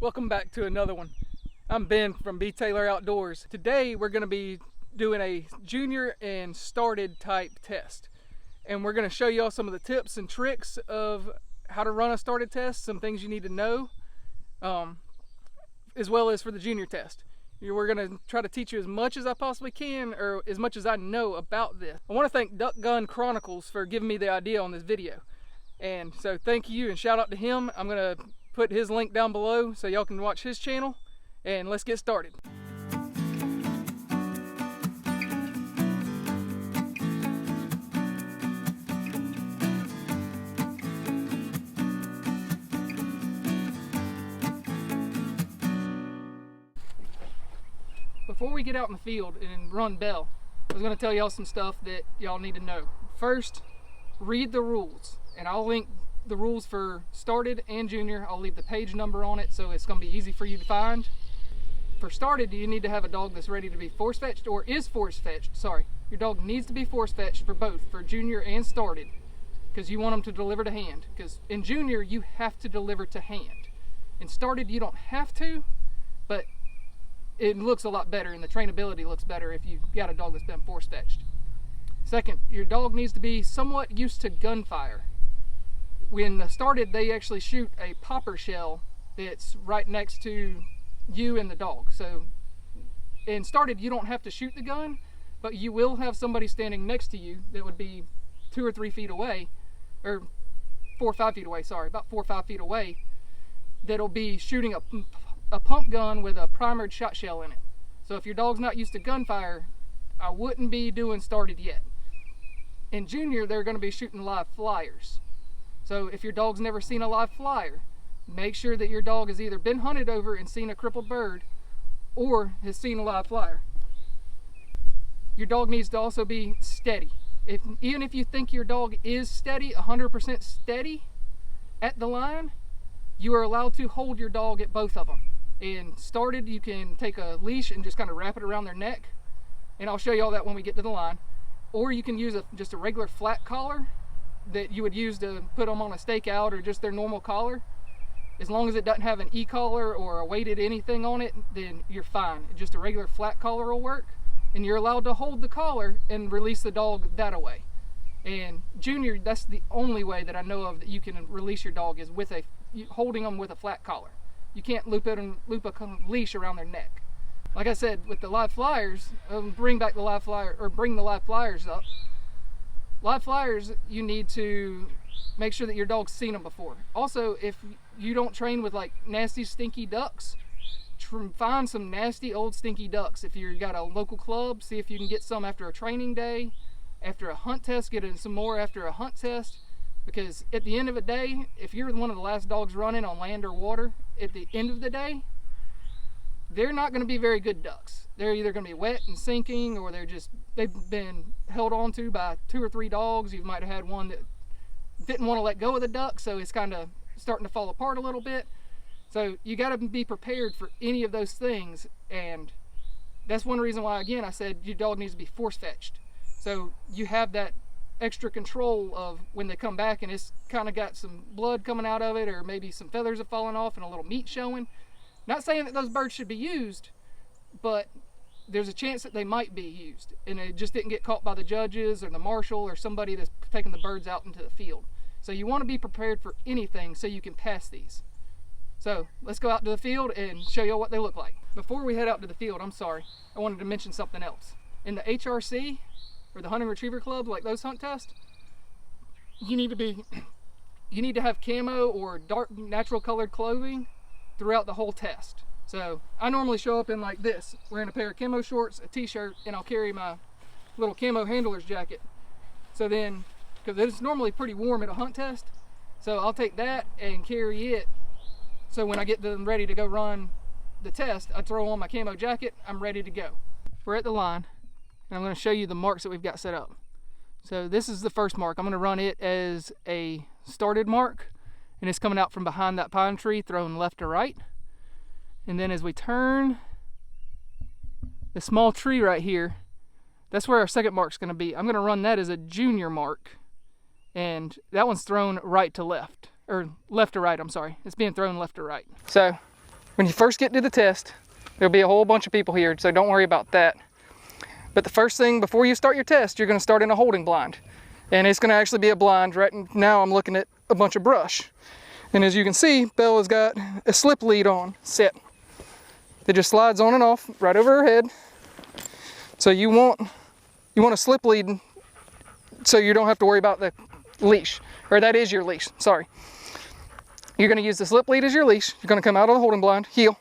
Welcome back to another one. I'm Ben from B. Taylor Outdoors. Today we're going to be doing a junior and started type test. And we're going to show y'all some of the tips and tricks of how to run a started test, some things you need to know, as well as for the junior test. We're going to try to teach you as much as I possibly can, or as much as I know about this. I want to thank Duck Gun Chronicles for giving me the idea on this video. And so thank you and shout out to him. I'm going to put his link down below so y'all can watch his channel, and let's get started. Before we get out in the field and run bell, I was going to tell y'all some stuff that y'all need to know. First, read the rules, and I'll link the rules for started and junior. I'll leave the page number on it so it's going to be easy for you to find. For started, you need to have a dog that's ready to be force fetched, or is force fetched. Sorry, your dog needs to be force fetched for both, for junior and started, because you want them to deliver to hand. Because in junior you have to deliver to hand. In started you don't have to, but it looks a lot better and the trainability looks better if you've got a dog that's been force fetched. Second, your dog needs to be somewhat used to gunfire. When started, they actually shoot a popper shell that's right next to you and the dog. So in started, you don't have to shoot the gun, but you will have somebody standing next to you that would be 2 or 3 feet away, or 4 or 5 feet away, sorry, about 4 or 5 feet away, that'll be shooting a pump gun with a primered shot shell in it. So if your dog's not used to gunfire, I wouldn't be doing started yet. In junior, they're going to be shooting live flyers. So if your dog's never seen a live flyer, make sure that your dog has either been hunted over and seen a crippled bird or has seen a live flyer. Your dog needs to also be steady. Even if you think your dog is steady, 100% steady at the line, you are allowed to hold your dog at both of them. In started, you can take a leash and just kind of wrap it around their neck, and I'll show you all that when we get to the line. Or you can use just a regular flat collar that you would use to put them on a stakeout, or just their normal collar. As long as it doesn't have an e-collar or a weighted anything on it, then you're fine. Just a regular flat collar will work, and you're allowed to hold the collar and release the dog that way. And junior, that's the only way that I know of that you can release your dog, is with holding them with a flat collar. You can't loop a leash around their neck. Like I said, with the live flyers, bring the live flyers up. Live flyers, you need to make sure that your dog's seen them before. Also, if you don't train with like nasty stinky ducks, find some nasty old stinky ducks. If you've got a local club, see if you can get some after a training day, after a hunt test, get in some more after a hunt test. Because at the end of the day, if you're one of the last dogs running on land or water, at the end of the day, they're not going to be very good ducks. They're either going to be wet and sinking, or they've been held on to by 2 or 3 dogs. You might have had one that didn't want to let go of the duck, so it's kind of starting to fall apart a little bit. So you got to be prepared for any of those things, and that's one reason why, again, I said your dog needs to be force fetched. So you have that extra control of when they come back and it's kind of got some blood coming out of it, or maybe some feathers have fallen off and a little meat showing. Not saying that those birds should be used, but there's a chance that they might be used, and it just didn't get caught by the judges or the marshal or somebody that's taking the birds out into the field. So you want to be prepared for anything so you can pass these. So let's go out to the field and show you what they look like. Before we head out to the field, I wanted to mention something else. In the HRC, or the Hunting Retriever Club, like those hunt tests, you need to have camo or dark natural colored clothing throughout the whole test. So I normally show up in like this, wearing a pair of camo shorts, a t-shirt, and I'll carry my little camo handler's jacket. So then, because it's normally pretty warm at a hunt test, so I'll take that and carry it. So when I get them ready to go run the test, I throw on my camo jacket, I'm ready to go. We're at the line, and I'm going to show you the marks that we've got set up. So this is the first mark. I'm going to run it as a started mark, and it's coming out from behind that pine tree, thrown left to right. And then as we turn the small tree right here, that's where our second mark's going to be. I'm going to run that as a junior mark, and that one's thrown right to left, or left to right, I'm sorry. It's being thrown left to right. So when you first get to the test, there'll be a whole bunch of people here, so don't worry about that. But the first thing, before you start your test, you're gonna start in a holding blind. And it's gonna actually be a blind. Right now I'm looking at a bunch of brush. And as you can see, Bella's got a slip lead on, set. It just slides on and off right over her head. So you want a slip lead so you don't have to worry about the leash, or that is your leash, sorry. You're gonna use the slip lead as your leash. You're gonna come out of the holding blind, heel,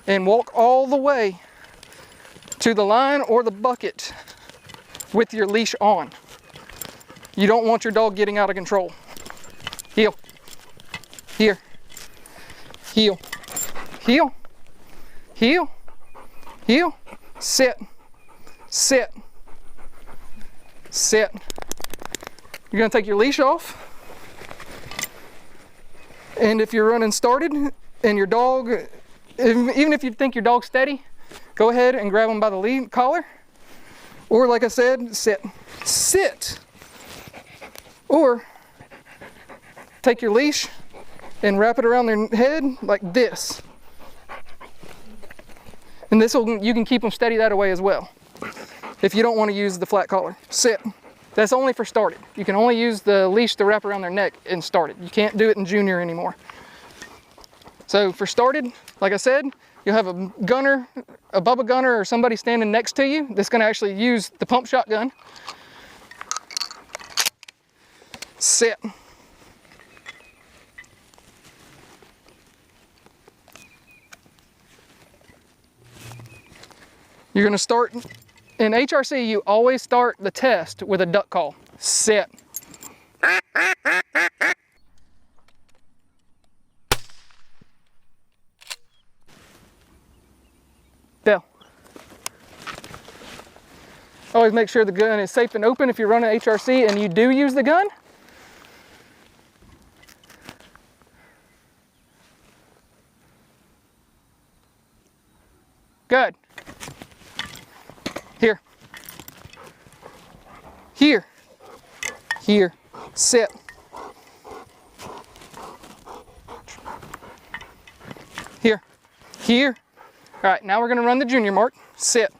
and walk all the way to the line or the bucket with your leash on. You don't want your dog getting out of control. Heel, here, heel, heel, heel, heel, sit, sit, sit. You're gonna take your leash off. And if you're running started and your dog, even if you think your dog's steady, go ahead and grab them by the lead collar. Or like I said, sit, sit. Or take your leash and wrap it around their head like this. And you can keep them steady that way as well. If you don't want to use the flat collar, sit. That's only for started. You can only use the leash to wrap around their neck and started. You can't do it in junior anymore. So for started, like I said, you'll have a gunner, a Bubba gunner, or somebody standing next to you that's gonna actually use the pump shotgun. Sit. You're gonna start, in HRC, you always start the test with a duck call. Sit. Bell. Always make sure the gun is safe and open if you're running HRC and you do use the gun. Good. Here. Here. Here. Sit. Here. Here. All right, now we're gonna run the junior mark. Sit.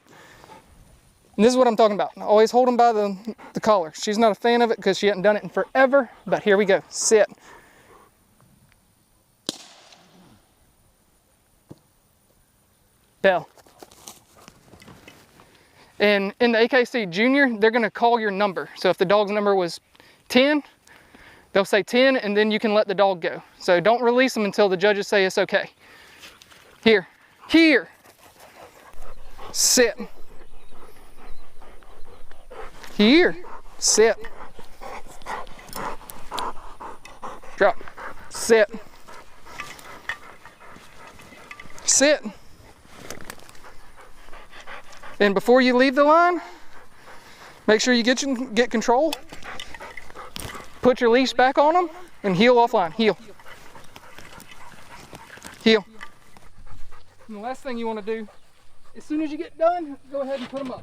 And this is what I'm talking about. Always hold them by the collar. She's not a fan of it because she hasn't done it in forever, but here we go. Sit. Bell. And in the AKC junior, they're gonna call your number. So if the dog's number was 10, they'll say 10 and then you can let the dog go. So don't release them until the judges say it's okay. Here, here, sit. Here, sit. Drop, sit. Sit. And before you leave the line, make sure you get control. Put your leash back on them and heel offline. Heel. Heel. And the last thing you want to do, as soon as you get done, go ahead and put them up.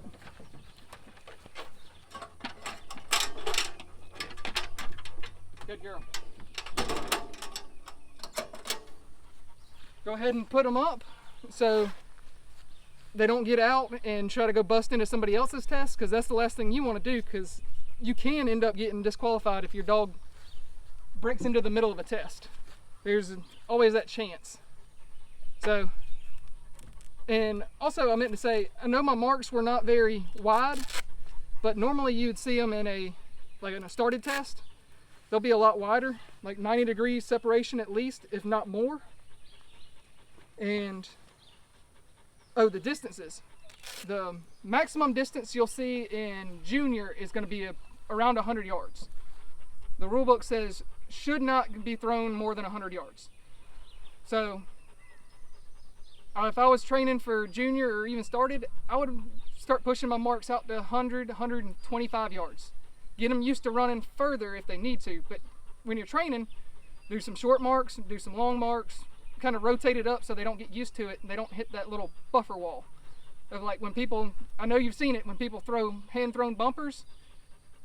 Good girl. Go ahead and put them up so they don't get out and try to go bust into somebody else's test, because that's the last thing you want to do, because you can end up getting disqualified if your dog breaks into the middle of a test. There's always that chance. So, and also I meant to say, I know my marks were not very wide, but normally you'd see them in a started test. They'll be a lot wider, like 90 degrees separation at least, if not more. And oh, the distances. The maximum distance you'll see in junior is going to be around 100 yards. The rule book says should not be thrown more than 100 yards. So if I was training for junior or even started, I would start pushing my marks out to 100, 125 yards. Get them used to running further if they need to. But when you're training, do some short marks, do some long marks, kind of rotate it up so they don't get used to it and they don't hit that little buffer wall of, like, when people, I know you've seen it, when people throw hand-thrown bumpers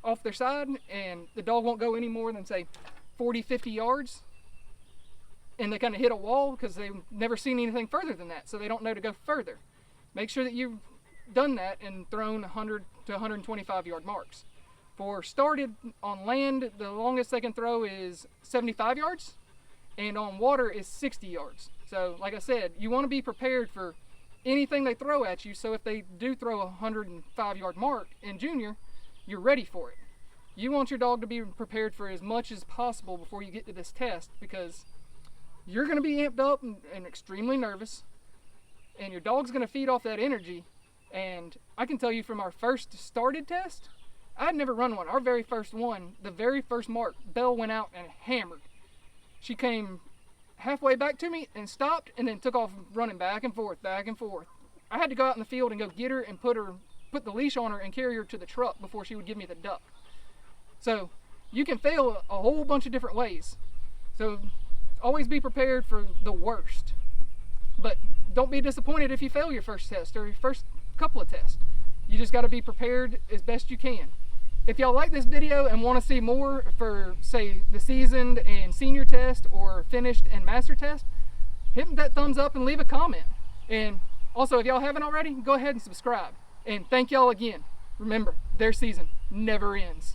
off their side and the dog won't go any more than, say, 40, 50 yards. and they kind of hit a wall because they've never seen anything further than that, so they don't know to go further. Make sure that you've done that and thrown 100 to 125 yard marks. For started on land, the longest they can throw is 75 yards, and on water is 60 yards. So like I said, you want to be prepared for anything they throw at you, so if they do throw a 105 yard mark in junior, you're ready for it. You want your dog to be prepared for as much as possible before you get to this test, because you're going to be amped up and extremely nervous, and your dog's going to feed off that energy. And I can tell you from our first started test, I'd never run one. Our very first one, the very first mark, Belle went out and hammered. She came halfway back to me and stopped, and then took off running back and forth, back and forth. I had to go out in the field and go get her and put the leash on her and carry her to the truck before she would give me the duck. So you can fail a whole bunch of different ways. So always be prepared for the worst. But don't be disappointed if you fail your first test or your first couple of tests. You just got to be prepared as best you can. If y'all like this video and want to see more for, say, the seasoned and senior test or finished and master test, hit that thumbs up and leave a comment. And also, if y'all haven't already, go ahead and subscribe. And thank y'all again. Remember, their season never ends.